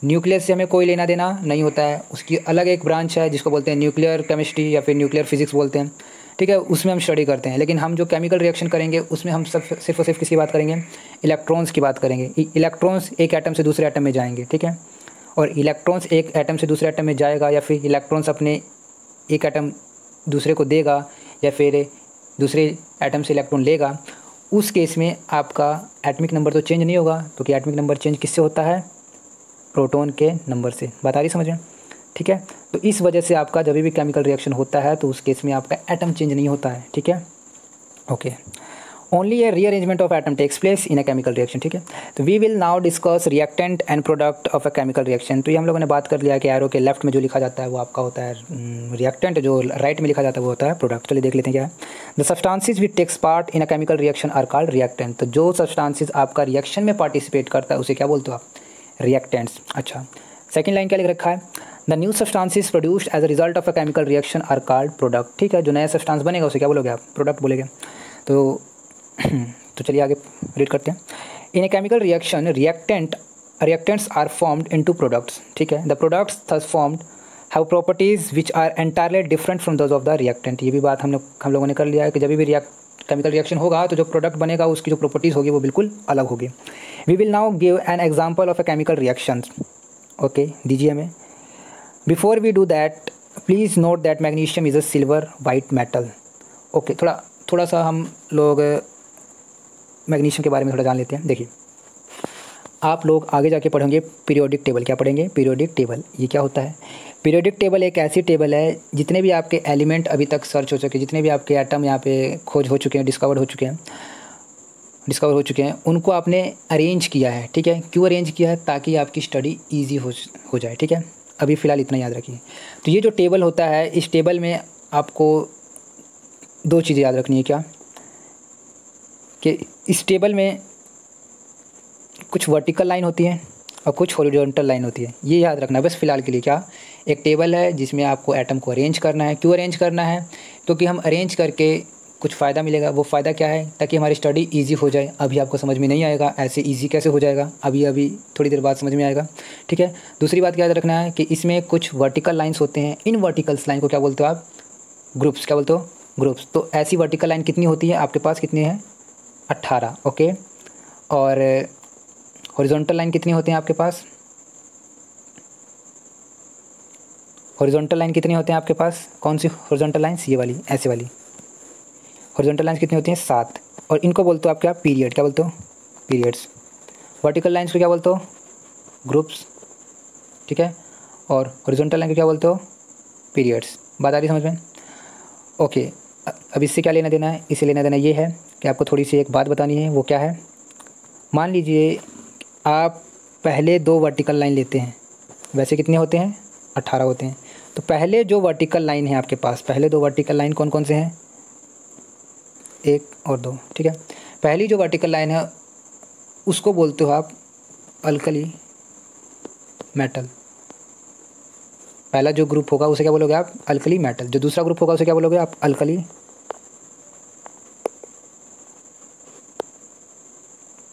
S1: न्यूक्लियस से हमें कोई लेना देना नहीं होता है, उसकी अलग एक ब्रांच है जिसको बोलते हैं न्यूक्लियर केमिस्ट्री या फिर न्यूक्लियर फिजिक्स बोलते हैं। ठीक है, उसमें हम स्टडी करते हैं। लेकिन हम जो केमिकल रिएक्शन करेंगे उसमें हम सिर्फ और सिर्फ किसकी बात करेंगे? इलेक्ट्रॉन्स की बात करेंगे। इलेक्ट्रॉन्स एक एटम से दूसरे एटम में जाएंगे। ठीक है, और इलेक्ट्रॉन्स एक एटम से दूसरे एटम में जाएगा, या फिर इलेक्ट्रॉन्स अपने एक एटम दूसरे को देगा, या फिर दूसरे एटम से इलेक्ट्रॉन लेगा, उस केस में आपका एटॉमिक नंबर तो चेंज नहीं होगा, क्योंकि एटॉमिक नंबर चेंज किससे होता है? प्रोटॉन के नंबर से। बता रही समझ में? ठीक है, तो इस वजह से आपका जब भी केमिकल रिएक्शन होता है तो उस केस में आपका एटम चेंज नहीं होता है। ठीक है, okay. Only a rearrangement of atom takes place in a chemical reaction. ठीक है, तो we will now discuss reactant and product of a chemical reaction. तो ये हम लोगों ने बात कर लिया कि एरो के लेफ्ट में जो लिखा जाता है वो आपका होता है रिएक्टेंट, जो राइट में लिखा जाता है वो होता है प्रोडक्ट। चलिए देख लेते हैं क्या है। The substances which takes part in a chemical reaction are called reactant. तो जो सब्सटेंसेस आपका रिएक्शन में पार्टिसिपेट करता है उसे क्या बोलते हो आप? रिएक्टेंट्स। अच्छा, सेकेंड लाइन क्या लिख रखा है? The new substances produced as a result of a chemical reaction are called product. ठीक है, जो नया सब्सटेंस बनेगा उसे क्या बोलोगे आप? प्रोडक्ट बोलेंगे। तो चलिए आगे रीड करते हैं। In a chemical reaction reactants are formed into products. ठीक है, the products thus formed have properties which are entirely different from those of the reactant. ये भी बात हम लोगों ने कर लिया है कि जब भी केमिकल रिएक्शन होगा तो जो प्रोडक्ट बनेगा उसकी जो प्रॉपर्टीज़ होगी वो बिल्कुल अलग होगी। We will now give an example of a chemical reaction. Okay, दीजिए हमें। Before we do that please note that magnesium is a silver white metal. Okay, थोड़ा सा हम लोग मैग्नीशियम के बारे में थोड़ा जान लेते हैं। देखिए, आप लोग आगे जाके पढ़ेंगे पीरियोडिक टेबल। क्या पढ़ेंगे? Periodic table. ये क्या होता है? पीरियोडिक टेबल एक ऐसी टेबल है जितने भी आपके एलिमेंट अभी तक सर्च हो चुके, जितने भी आपके एटम यहाँ पे खोज हो चुके हैं, डिस्कवर हो चुके हैं, उनको आपने अरेंज किया है। ठीक है, क्यों अरेंज किया है? ताकि आपकी स्टडी ईजी हो जाए। ठीक है, अभी फ़िलहाल इतना याद रखिए। तो ये जो टेबल होता है, इस टेबल में आपको 2 चीज़ें याद रखनी है। क्या? कि इस टेबल में कुछ वर्टिकल लाइन होती है और कुछ हॉरिजॉन्टल लाइन होती है। ये याद रखना है बस फ़िलहाल के लिए। क्या? एक टेबल है जिसमें आपको एटम को अरेंज करना है। क्यों अरेंज करना है? क्योंकि हम अरेंज करके कुछ फ़ायदा मिलेगा। वो फ़ायदा क्या है? ताकि हमारी स्टडी ईजी हो जाए। अभी आपको समझ में नहीं आएगा ऐसे ईजी कैसे हो जाएगा, अभी थोड़ी देर बाद समझ में आएगा। ठीक है, दूसरी बात क्या याद रखना है कि इसमें कुछ वर्टिकल लाइन्स होते हैं। इन वर्टिकल्स लाइन को क्या बोलते हो आप? ग्रुप्स। क्या बोलते हो? ग्रुप्स। तो ऐसी वर्टिकल लाइन कितनी होती है आपके पास? कितनी है? 18। ओके, और हॉरिजॉन्टल लाइन कितनी होती हैं आपके पास? हॉरिजॉन्टल लाइन कितनी होते हैं आपके पास? कौन सी हॉरिजॉन्टल लाइन्स? ये वाली, ऐसे वाली हॉरिजॉन्टल लाइन्स कितनी होती हैं? 7। और इनको बोलते हो आप क्या? पीरियड। क्या बोलते हो? पीरियड्स। वर्टिकल लाइन्स को क्या बोलते हो? ग्रुप्स। ठीक है, और हॉरिजॉन्टल लाइन को क्या बोलते हो? पीरियड्स। बात आ रही समझ में? ओके, अब इससे क्या लेना देना है? इससे लेना देना ये है कि आपको थोड़ी सी एक बात बतानी है। वो क्या है? मान लीजिए आप पहले 2 वर्टिकल लाइन लेते हैं। वैसे कितने होते हैं? 18 होते हैं। तो पहले जो वर्टिकल लाइन है आपके पास, पहले 2 वर्टिकल लाइन कौन कौन से हैं? 1 और 2। ठीक है, पहली जो वर्टिकल लाइन है उसको बोलते हो आप अल्कली मेटल। पहला जो ग्रुप होगा उसे क्या बोलोगे आप? Alkali metal. जो दूसरा ग्रुप होगा उसे क्या बोलोगे आप? Alkali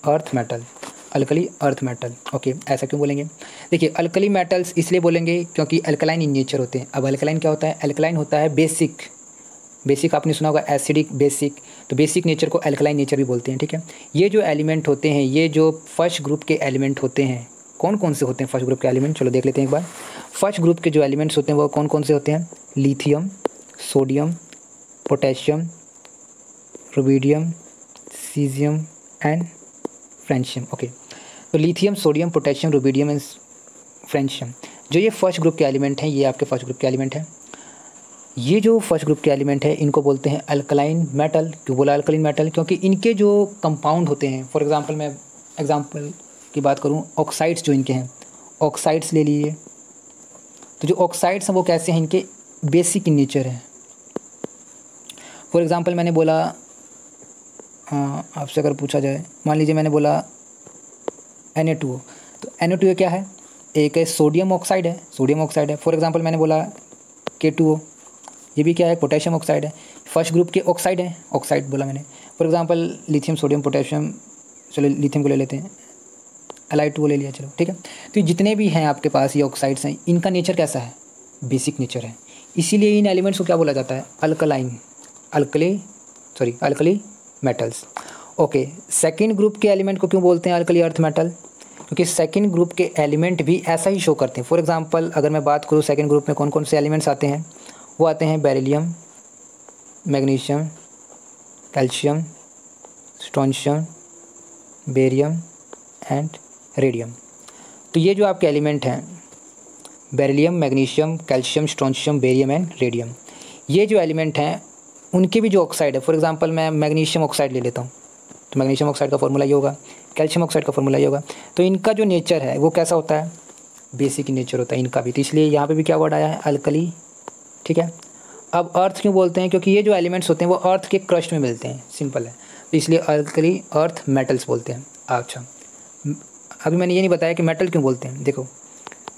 S1: earth metal. Alkali earth metal. Okay, ऐसा क्यों बोलेंगे? देखिए, अल्कली मेटल्स इसलिए बोलेंगे क्योंकि अल्कलाइन इन नेचर होते हैं। अब अल्कलाइन क्या होता है? अल्कलाइन होता है बेसिक आपने सुना होगा, एसिडिक, बेसिक। तो बेसिक नेचर को अल्कलाइन नेचर भी बोलते हैं। ठीक है, ये जो एलिमेंट होते हैं, ये जो फर्स्ट ग्रुप के एलिमेंट होते हैं, कौन कौन से होते हैं फर्स्ट ग्रुप के एलिमेंट? चलो देख लेते हैं एक बार। फर्स्ट ग्रुप के जो एलिमेंट्स होते हैं वो कौन कौन से होते हैं? Lithium, sodium, potassium, rubidium, caesium and francium. Okay, तो lithium, sodium, potassium, rubidium and francium, जो ये फर्स्ट ग्रुप के एलिमेंट हैं, ये आपके फर्स्ट ग्रुप के एलिमेंट हैं। ये जो फर्स्ट ग्रुप के एलिमेंट है इनको बोलते हैं अल्कलाइन मेटल। क्यों बोला अल्कलाइन मेटल? क्योंकि इनके जो कंपाउंड होते हैं, फॉर एग्जांपल मैं एग्जांपल की बात करूं, ऑक्साइड्स जो इनके हैं, ऑक्साइड्स ले लीजिए। तो जो ऑक्साइड्स हैं वो कैसे हैं? इनके बेसिक इन नेचर हैं। फॉर एग्जांपल मैंने बोला, आपसे अगर पूछा जाए, मान लीजिए मैंने बोला Na2O, तो Na2O क्या है? एक है सोडियम ऑक्साइड है, सोडियम ऑक्साइड है। फॉर एग्जांपल मैंने बोला K2O, ये भी क्या है? पोटेशियम ऑक्साइड है। फर्स्ट ग्रुप के ऑक्साइड हैं, ऑक्साइड बोला मैंने। For example lithium, sodium, potassium, चलो लिथियम को ले लेते हैं, Li2O ले लिया, चलो ठीक है। तो जितने भी हैं आपके पास ये ऑक्साइड्स हैं, इनका नेचर कैसा है? बेसिक नेचर है। इसीलिए इन एलिमेंट्स को क्या बोला जाता है? Alkali metals. Okay, second group के एलिमेंट को क्यों बोलते हैं अल्कली अर्थ मेटल? क्योंकि सेकेंड ग्रुप के एलिमेंट भी ऐसा ही शो करते हैं। फॉर एग्जांपल अगर मैं बात करूँ सेकेंड ग्रुप में कौन कौन से एलिमेंट्स आते हैं, वो आते हैं beryllium, magnesium, calcium, strontium, barium and radium. तो ये जो आपके एलिमेंट हैं, beryllium, magnesium, calcium, strontium, barium and radium, ये जो एलिमेंट हैं उनके भी जो ऑक्साइड है, फॉर एग्जांपल मैं मैग्नीशियम ऑक्साइड ले लेता हूँ, तो मैग्नीशियम ऑक्साइड का फॉर्मूला ये होगा, कैल्शियम ऑक्साइड का फॉर्मूला ये होगा। तो इनका जो नेचर है वो कैसा होता है? बेसिक नेचर होता है इनका भी। तो इसलिए यहाँ पे भी क्या वर्ड आया है? अल्कली। ठीक है, अब अर्थ क्यों बोलते हैं? क्योंकि ये जो एलिमेंट्स होते हैं वो अर्थ के क्रस्ट में मिलते हैं, सिंपल है। तो इसलिए अल्कली अर्थ मेटल्स बोलते हैं। अच्छा, अभी मैंने ये नहीं बताया कि मेटल क्यों बोलते हैं। देखो,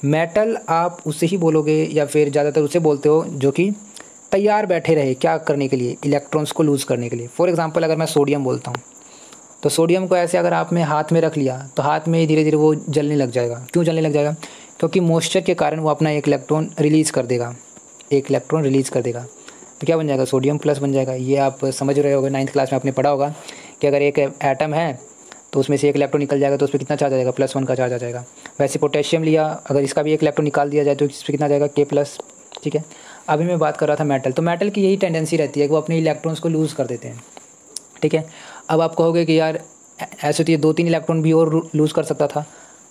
S1: मेटल आप उससे ही बोलोगे या फिर ज़्यादातर उससे बोलते हो जो कि तैयार बैठे रहे, क्या करने के लिए? इलेक्ट्रॉन्स को लूज़ करने के लिए। फॉर एग्जांपल अगर मैं सोडियम बोलता हूँ, तो सोडियम को ऐसे अगर आपने हाथ में रख लिया तो हाथ में धीरे धीरे वो जलने लग जाएगा। क्यों जलने लग जाएगा? क्योंकि मॉइस्चर के कारण वो अपना एक इलेक्ट्रॉन रिलीज़ कर देगा, तो क्या बन जाएगा? सोडियम प्लस बन जाएगा। ये आप समझ रहे होगे, 9th क्लास में आपने पढ़ा होगा कि अगर एक एटम है तो उसमें से एक इलेक्ट्रॉन निकल जाएगा तो उस पर कितना चार्ज आ जाएगा? +1 का चार्ज आ जाएगा। वैसे पोटेशियम लिया, अगर इसका भी एक इलेक्ट्रॉन निकाल दिया जाए तो इस पर कितना आ जाएगा? K+। ठीक है, अभी मैं बात कर रहा था मेटल। तो मेटल की यही टेंडेंसी रहती है कि वो अपने इलेक्ट्रॉन्स को लूज़ कर देते हैं। ठीक है, अब आप कहोगे कि यार ऐसे तो ये 2-3 इलेक्ट्रॉन भी और लूज़ कर सकता था।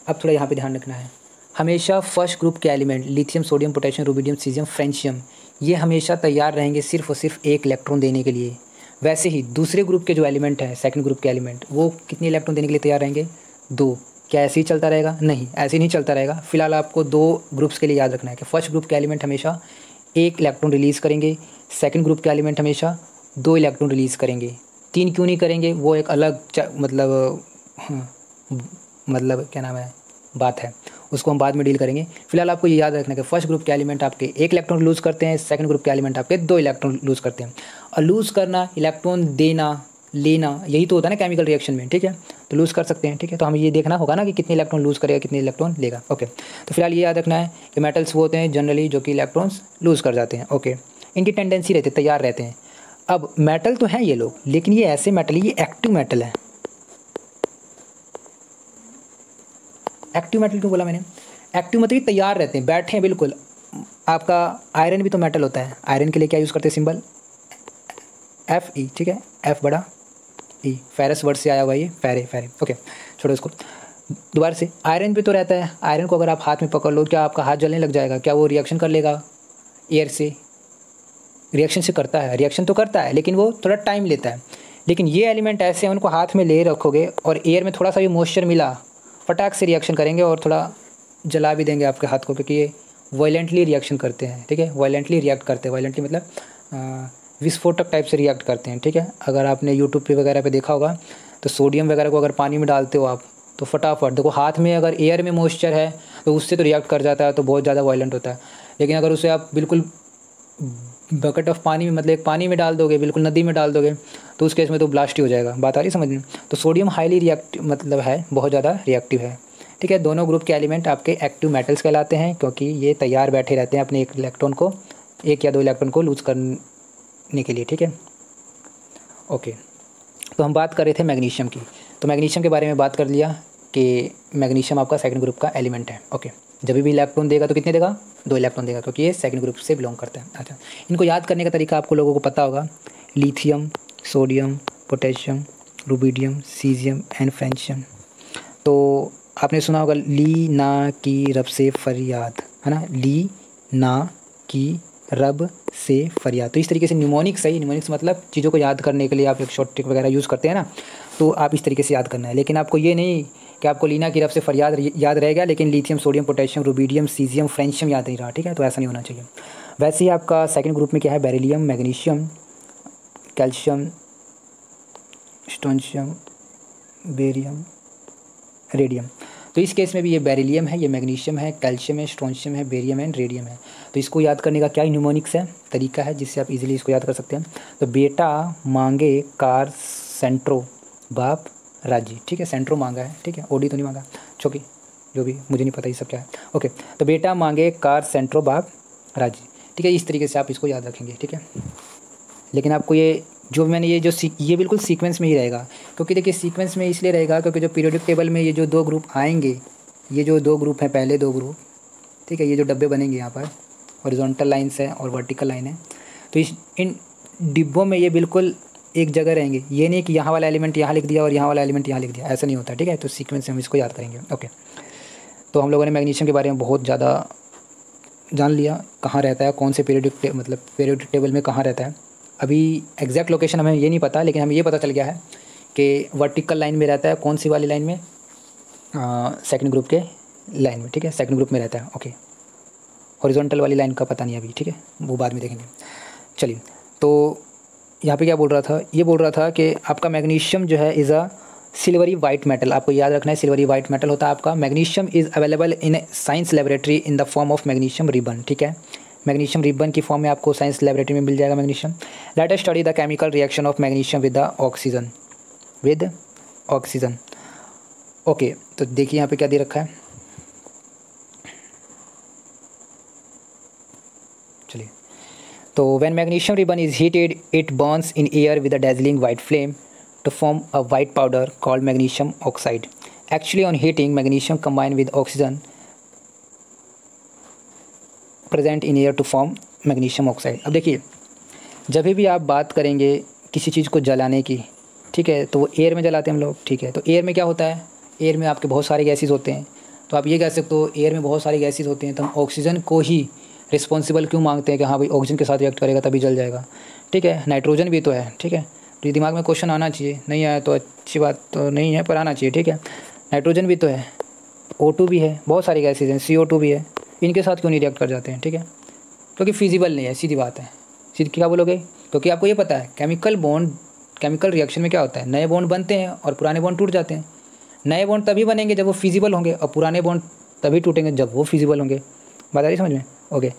S1: अब थोड़ा यहाँ पे ध्यान रखना है, हमेशा फर्स्ट ग्रुप के element lithium, sodium, potassium, rubidium, caesium, francium ये हमेशा तैयार रहेंगे सिर्फ और सिर्फ एक इलेक्ट्रॉन देने के लिए। वैसे ही दूसरे ग्रुप के जो एलिमेंट है, सेकंड ग्रुप के एलिमेंट, वो कितने इलेक्ट्रॉन देने के लिए तैयार रहेंगे? 2। क्या ऐसे ही चलता रहेगा? नहीं, ऐसे नहीं चलता रहेगा। फिलहाल आपको 2 ग्रुप्स के लिए याद रखना है कि फर्स्ट ग्रुप के एलिमेंट हमेशा 1 इलेक्ट्रॉन रिलीज़ करेंगे, सेकंड ग्रुप के एलिमेंट हमेशा 2 इलेक्ट्रॉन रिलीज़ करेंगे। 3 क्यों नहीं करेंगे वो एक अलग मतलब क्या नाम है बात है, उसको हम बाद में डील करेंगे। फिलहाल आपको ये याद रखना है कि फर्स्ट ग्रुप के एलिमेंट आपके 1 इलेक्ट्रॉन लूज़ करते हैं, सेकंड ग्रुप के एलिमेंट आपके 2 इलेक्ट्रॉन लूज़ करते हैं। और लूज़ करना, इलेक्ट्रॉन देना, लेना, यही तो होता है ना केमिकल रिएक्शन में, ठीक है। तो लूज़ कर सकते हैं, ठीक है। तो हमें ये देखना होगा ना कि कितने इलेक्ट्रॉन लूज़ करेगा, कितने इलेक्ट्रॉन लेगा। ओके, तो फिलहाल ये याद रखना है कि मेटल्स वो होते हैं जनरली जो कि इलेक्ट्रॉन्स लूज़ कर जाते हैं। ओके, इनकी टेंडेंसी रहती है, तैयार रहते हैं। अब मेटल तो हैं ये लोग, लेकिन ये ऐसे मेटल, ये एक्टिव मेटल है। एक्टिव मेटल क्यों बोला मैंने? एक्टिव मतलब ये तैयार रहते हैं, बैठे हैं बिल्कुल। आपका आयरन भी तो मेटल होता है। आयरन के लिए क्या यूज़ करते हैं सिंबल? Fe, ठीक है, F बड़ा E, फेरस वर्ड से आया हुआ ये, फेरे। ओके, छोड़ो इसको। दोबारा से, आयरन भी तो रहता है। आयरन को अगर आप हाथ में पकड़ लो, क्या आपका हाथ जलने लग जाएगा? क्या वो रिएक्शन कर लेगा एयर से? रिएक्शन से करता है, रिएक्शन तो करता है, लेकिन वो थोड़ा टाइम लेता है। लेकिन ये एलिमेंट ऐसे हैं, उनको हाथ में ले रखोगे और एयर में थोड़ा सा भी मॉइस्चर मिला, फटाक से रिएक्शन करेंगे और थोड़ा जला भी देंगे आपके हाथ को, क्योंकि ये वायलेंटली रिएक्शन करते हैं, ठीक है। वायलेंटली रिएक्ट करते हैं, वायलेंटली मतलब विस्फोटक टाइप से रिएक्ट करते हैं, ठीक है। अगर आपने यूट्यूब पे वगैरह पे देखा होगा तो सोडियम वगैरह को अगर पानी में डालते हो आप, तो फटाफट देखो, हाथ में अगर एयर में मॉइस्चर है तो उससे तो रिएक्ट कर जाता है, तो बहुत ज़्यादा वायलेंट होता है। लेकिन अगर उसे आप बिल्कुल बकेट ऑफ पानी में, मतलब एक पानी में डाल दोगे, बिल्कुल नदी में डाल दोगे, तो उस केस में तो ब्लास्ट ही हो जाएगा। बात आ रही समझ में? तो सोडियम हाईली रिएक्टिव मतलब है, बहुत ज़्यादा रिएक्टिव है, ठीक है। दोनों ग्रुप के एलिमेंट आपके एक्टिव मेटल्स कहलाते हैं, क्योंकि ये तैयार बैठे रहते हैं अपने एक इलेक्ट्रॉन को, 1 या 2 इलेक्ट्रॉन को लूज़ करने के लिए, ठीक है। ओके, तो हम बात कर रहे थे मैग्नीशियम की। तो मैग्नीशियम के बारे में बात कर लिया कि मैग्नीशियम आपका सेकंड ग्रुप का एलिमेंट है। ओके, जब भी इलेक्ट्रॉन देगा तो कितने देगा? 2 इलेक्ट्रॉन देगा, क्योंकि ये सेकंड ग्रुप से बिलोंग करता है। अच्छा, इनको याद करने का तरीका आपको लोगों को पता होगा, lithium, sodium, potassium, rubidium, caesium and francium. तो आपने सुना होगा ली ना की रब से फरियाद, है ना, ली ना की रब से फरियाद। तो इस तरीके से न्यूमोनिक्स है, न्यूमोनिक्स मतलब चीज़ों को याद करने के लिए आप एक शॉर्ट ट्रिक वगैरह यूज़ करते हैं ना, तो आप इस तरीके से याद करना है। लेकिन आपको ये नहीं कि आपको लीना की रब से फरियाद याद रहेगा, लेकिन lithium, sodium, potassium, rubidium, caesium, francium याद नहीं रहा, ठीक है। तो ऐसा नहीं होना चाहिए। वैसे ही आपका सेकंड ग्रुप में क्या है? Beryllium, magnesium, calcium, strontium, barium, radium. तो इस केस में भी ये बेरिलियम है, ये मैग्नीशियम है, कैल्शियम है, स्ट्रोंशियम है, बेरियम है, रेडियम है। तो इसको याद करने का क्या न्यूमोनिक्स है, तरीका है जिससे आप इजीली इसको याद कर सकते हैं। तो बेटा मांगे कार सेंट्रो बाप राजी, ठीक है। सेंट्रो मांगा है, ठीक है, ओडी तो नहीं मांगा, चौकी जो भी, मुझे नहीं पता ये सब क्या है। ओके, तो बेटा मांगे कार सेंट्रो बाप राजी, ठीक है। इस तरीके से आप इसको याद रखेंगे, ठीक है। लेकिन आपको ये जो मैंने ये बिल्कुल सीक्वेंस में ही रहेगा, क्योंकि देखिए सीक्वेंस में इसलिए रहेगा क्योंकि जो पीरियोडिक टेबल में ये जो 2 ग्रुप आएंगे, ये जो 2 ग्रुप हैं, पहले 2 ग्रुप, ठीक है, ये जो डब्बे बनेंगे यहाँ पर, हॉरिजॉन्टल लाइन्स है और वर्टिकल लाइन है, तो इन डिब्बों में ये बिल्कुल एक जगह रहेंगे। ये नहीं कि यहाँ वाला एलिमेंट यहाँ लिख दिया और यहाँ वाला एलिमेंट यहाँ लिख दिया, ऐसा नहीं होता, ठीक है। तो सीक्वेंस से हम इसको याद करेंगे। ओके, तो हम लोगों ने मैग्नीशियम के बारे में बहुत ज़्यादा जान लिया, कहाँ रहता है, कौन से पीरियोडिक टेबल में कहाँ रहता है। अभी एग्जैक्ट लोकेशन हमें ये नहीं पता, लेकिन हमें ये पता चल गया है कि वर्टिकल लाइन में रहता है। कौन सी वाली लाइन में? सेकंड ग्रुप के लाइन में, ठीक है, सेकंड ग्रुप में रहता है। ओके, हॉरिजॉन्टल वाली लाइन का पता नहीं अभी, ठीक है, वो बाद में देखेंगे। चलिए, तो यहाँ पे क्या बोल रहा था? ये बोल रहा था कि आपका मैग्नीशियम जो है is a silvery white metal. आपको याद रखना है, सिल्वरी वाइट मेटल होता है आपका। Magnesium is available in science laboratory in the form of magnesium ribbon, ठीक है। मैग्नीशियम रिबन की फॉर्म में आपको साइंस लेबोरेटरी में मिल जाएगा magnesium. Let us study the chemical reaction of magnesium with oxygen. Okay, तो देखिए यहाँ पे क्या दे रखा है। चलिए, तो when magnesium ribbon is heated it Burns in air with a dazzling white flame to form a white powder called magnesium oxide. Actually, on heating, magnesium combined with oxygen present in air to form magnesium oxide. अब देखिए, जब भी आप बात करेंगे किसी चीज़ को जलाने की, ठीक है, तो वो एयर में जलाते हैं हम लोग, ठीक है। तो एयर में क्या होता है, एयर में आपके बहुत सारे गैसेस होते हैं, तो आप ये कह सकते हो एयर में बहुत सारे गैसेस होते हैं, तो हम ऑक्सीजन को ही रिस्पॉन्सिबल क्यों मांगते हैं कि हाँ भाई ऑक्सीजन के साथ रिएक्ट करेगा तभी जल जाएगा, ठीक है। नाइट्रोजन भी तो है, ठीक है, तो ये दिमाग में क्वेश्चन आना चाहिए, नहीं आया तो अच्छी बात तो नहीं है, पर आना चाहिए, ठीक है। नाइट्रोजन भी तो है, O2 भी है, बहुत सारी गैसेज हैं, CO2 भी है, इनके साथ क्यों नहीं रिएक्ट कर जाते हैं, ठीक है, क्योंकि फिजिबल नहीं है, सीधी बात है। सीधी क्या बोलोगे, क्योंकि आपको ये पता है केमिकल रिएक्शन में क्या होता है, नए बॉन्ड बनते हैं और पुराने बॉन्ड टूट जाते हैं। नए बॉन्ड तभी बनेंगे जब वो फिजिबल होंगे, और पुराने बॉन्ड तभी टूटेंगे जब वो फिजिबल होंगे। बात आ रही समझ में? ओके,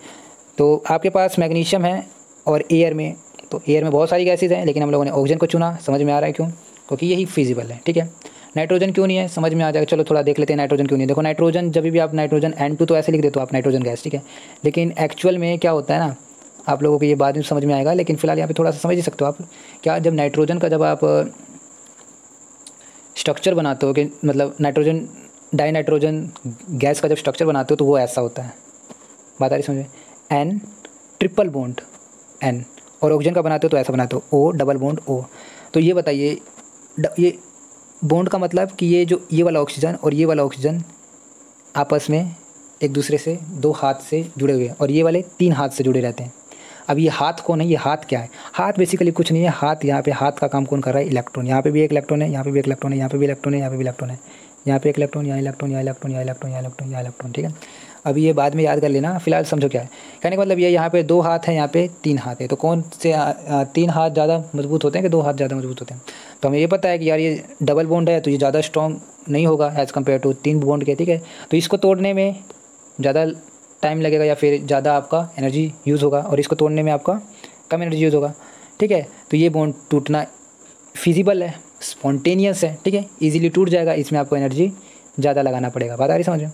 S1: तो आपके पास मैग्नीशियम है और एयर में, तो एयर में बहुत सारी गैसेज हैं, लेकिन हम लोगों ने ऑक्सीजन को चुना। समझ में आ रहा है क्यों? क्योंकि यही फिजिबल है, ठीक है। नाइट्रोजन क्यों नहीं है, समझ में आ जाएगा। चलो थोड़ा देख लेते हैं नाइट्रोजन क्यों नहीं है। देखो नाइट्रोजन, जब भी आप नाइट्रोजन N2 तो ऐसे लिख देते हो आप नाइट्रोजन गैस, ठीक है, लेकिन एक्चुअल में क्या होता है ना, आप लोगों को ये बाद में समझ में आएगा, लेकिन फिलहाल यहाँ पे थोड़ा सा समझ ही सकते हो आप। क्या, जब नाइट्रोजन का जब आप स्ट्रक्चर बनाते हो, कि मतलब नाइट्रोजन डाई नाइट्रोजन गैस का जब स्ट्रक्चर बनाते हो तो वो ऐसा होता है। बात आ रही समझ में? N ट्रिपल बॉन्ड N, और ऑक्सीजन का बनाते हो तो ऐसा बनाते हो O डबल बॉन्ड O। तो ये बताइए, ये बॉन्ड का मतलब कि ये वाला ऑक्सीजन और ये वाला ऑक्सीजन आपस में एक दूसरे से 2 हाथ से जुड़े हुए हैं, और ये वाले 3 हाथ से जुड़े रहते हैं। अब ये हाथ कौन है, ये हाथ क्या है? हाथ बेसिकली कुछ नहीं है, हाथ यहाँ पे हाथ का काम कौन कर रहा है? इलेक्ट्रॉन। यहाँ पे भी एक इलेक्ट्रॉन है, यहाँ पे भी एक इलेक्ट्रॉन है, यहाँ पे भी इलेक्ट्रॉन है, यहाँ पे भी इलेक्ट्रॉन है, यहाँ पे एक इलेक्ट्रॉन, यहाँ इलेक्ट्रॉन, यहाँ इलेक्ट्रॉन, यहाँ इलेक्ट्रॉन, यहाँ इलेक्ट्रॉन, यहाँ इलेक्ट्रॉन, ठीक है। अभी ये बाद में याद कर लेना, फिलहाल समझो क्या है कहने का मतलब। ये यहाँ पे 2 हाथ हैं, यहाँ पे 3 हाथ है, तो कौन से 3 हाथ ज़्यादा मजबूत होते हैं कि 2 हाथ ज़्यादा मजबूत होते हैं? तो हमें ये पता है कि यार ये डबल बॉन्ड है तो ये ज़्यादा स्ट्रॉन्ग नहीं होगा एज़ कम्पेयर टू 3 बॉन्ड के, ठीक है। तो इसको तोड़ने में ज़्यादा टाइम लगेगा या फिर ज़्यादा आपका एनर्जी यूज़ होगा, और इसको तोड़ने में आपका कम एनर्जी यूज़ होगा, ठीक है। तो ये बॉन्ड टूटना फिजिबल है, स्पॉन्टेनियस है, ठीक है, इजीली टूट जाएगा, इसमें आपको एनर्जी ज़्यादा लगाना पड़ेगा। बात आ रही समझ में?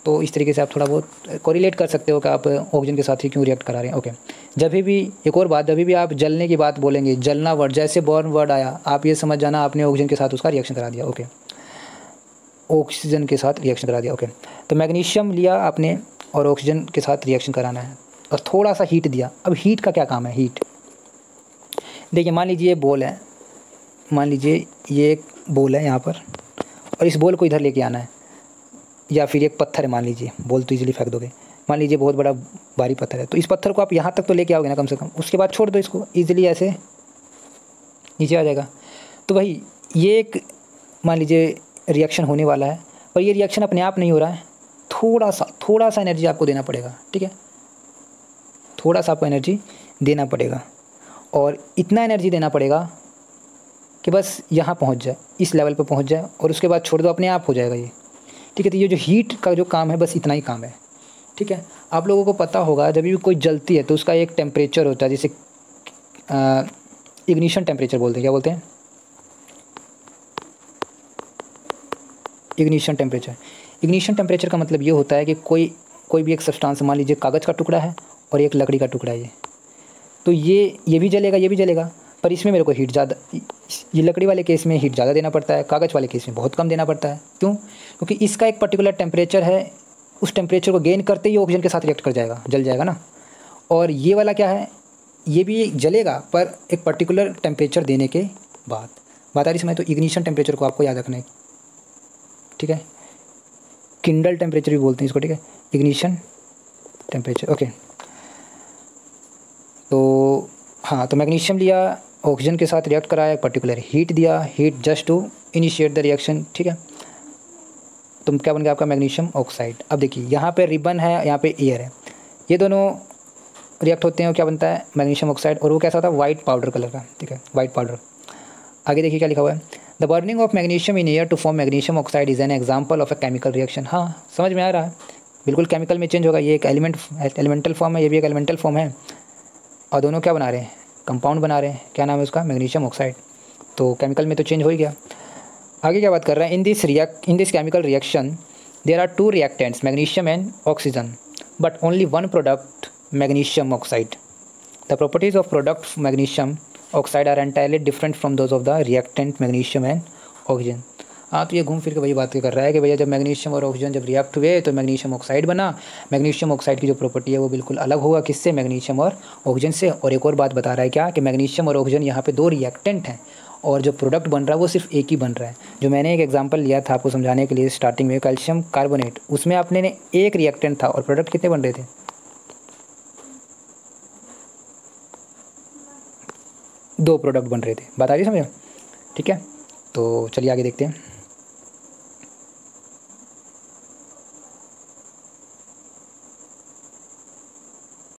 S1: तो इस तरीके से आप थोड़ा बहुत कोरिलेट कर सकते हो कि आप ऑक्सीजन के साथ ही क्यों रिएक्ट करा रहे हैं। ओके, जब भी एक और बात, जब भी आप जलने की बात बोलेंगे, जलना वर्ड, जैसे बर्न वर्ड आया, आप ये समझ जाना आपने ऑक्सीजन के साथ उसका रिएक्शन करा दिया। ओके, ऑक्सीजन के साथ रिएक्शन करा दिया। ओके, तो मैग्नीशियम लिया आपने और ऑक्सीजन के साथ रिएक्शन कराना है, और थोड़ा सा हीट दिया। अब हीट का क्या काम है? हीट देखिए, मान लीजिए ये बॉल है, मान लीजिए ये एक बॉल है यहाँ पर, और इस बॉल को इधर लेके आना है, या फिर एक पत्थर है, मान लीजिए, बॉल तो इजीली फेंक दोगे, मान लीजिए बहुत बड़ा भारी पत्थर है, तो इस पत्थर को आप यहाँ तक तो लेके आओगे ना कम से कम, उसके बाद छोड़ दो इसको, ईजिली ऐसे नीचे आ जाएगा। तो भाई ये एक मान लीजिए रिएक्शन होने वाला है, पर ये रिएक्शन अपने आप नहीं हो रहा है, थोड़ा सा एनर्जी आपको देना पड़ेगा, ठीक है, थोड़ा सा आपको एनर्जी देना पड़ेगा, और इतना एनर्जी देना पड़ेगा कि बस यहाँ पहुँच जाए, इस लेवल पर पहुँच जाए, और उसके बाद छोड़ दो, अपने आप हो जाएगा ये, ठीक है। तो ये जो हीट का जो काम है बस इतना ही काम है, ठीक है। आप लोगों को पता होगा जब भी कोई जलती है तो उसका एक टेम्परेचर होता है, जैसे इग्निशन टेम्परेचर बोलते हैं। क्या बोलते हैं? Ignition temperature. इग्निशन टेम्परेचर का मतलब ये होता है कि कोई भी एक सब्सटेंस, मान लीजिए कागज़ का टुकड़ा है और एक लकड़ी का टुकड़ा है, तो ये भी जलेगा, ये भी जलेगा, पर इसमें मेरे को हीट ज़्यादा, ये लकड़ी वाले केस में हीट ज़्यादा देना पड़ता है, कागज़ वाले केस में बहुत कम देना पड़ता है। क्यों? क्योंकि इसका एक पर्टिकुलर टेम्परेचर है, उस टेम्परेचर को गेन करते ही ऑक्सीजन के साथ रिएक्ट कर जाएगा, जल जाएगा ना। और ये वाला क्या है, ये भी जलेगा पर एक पर्टिकुलर टेम्परेचर देने के बाद। बात आ रही समझ? तो इग्निशन टेम्परेचर को आपको याद रखना है, ठीक है। किंडल टेम्परेचर भी बोलते हैं इसको, ठीक है, इग्निशन टेम्परेचर। ओके, तो हाँ, तो मैग्नीशियम लिया, ऑक्सीजन के साथ रिएक्ट कराया, पर्टिकुलर हीट दिया, heat just to initiate the reaction, ठीक है। तो क्या बन गया आपका? Magnesium oxide. अब देखिए यहाँ पे रिबन है, यहाँ पे एयर है, ये दोनों रिएक्ट होते हैं, क्या बनता है? Magnesium oxide. और वो कैसा होता है? वाइट पाउडर कलर का, ठीक है, वाइट पाउडर। आगे देखिए क्या लिखा हुआ है, the burning of magnesium in air to form magnesium oxide is an example of a chemical reaction. हाँ, समझ में आ रहा है, बिल्कुल केमिकल में चेंज होगा, ये एक एलिमेंटल फॉर्म है, ये भी एक एलिमेंटल फॉर्म है, और दोनों क्या बना रहे हैं? कंपाउंड बना रहे हैं। क्या नाम है उसका? Magnesium oxide. तो केमिकल में तो चेंज हो ही गया। आगे क्या बात कर रहा है? In this chemical reaction there are 2 reactants, magnesium and oxygen, but only one product, magnesium oxide. The properties of product magnesium oxide are entirely different from those of the reactant magnesium and oxygen. हाँ, तो ये घूम फिर के वही बात कर रहा है कि भैया जब मैग्नीशियम और ऑक्सीजन जब रिएक्ट हुए तो मैग्नीशियम ऑक्साइड बना। मैग्नीशियम ऑक्साइड की जो प्रॉपर्टी है वो बिल्कुल अलग होगा, किससे? मैग्नीशियम और ऑक्सीजन से। और एक और बात बता रहा है क्या, कि मैग्नीशियम और ऑक्सीजन यहाँ पे 2 रिएक्टेंट हैं, और जो प्रोडक्ट बन रहा है वो सिर्फ एक ही बन रहा है। जो मैंने एक एग्जांपल लिया था आपको समझाने के लिए स्टार्टिंग में, कैल्शियम कार्बोनेट, उसमें आपने ने एक रिएक्टेंट था और प्रोडक्ट कितने बन रहे थे? 2 प्रोडक्ट बन रहे थे। बात आ रही समझ? ठीक है, तो चलिए आगे देखते हैं।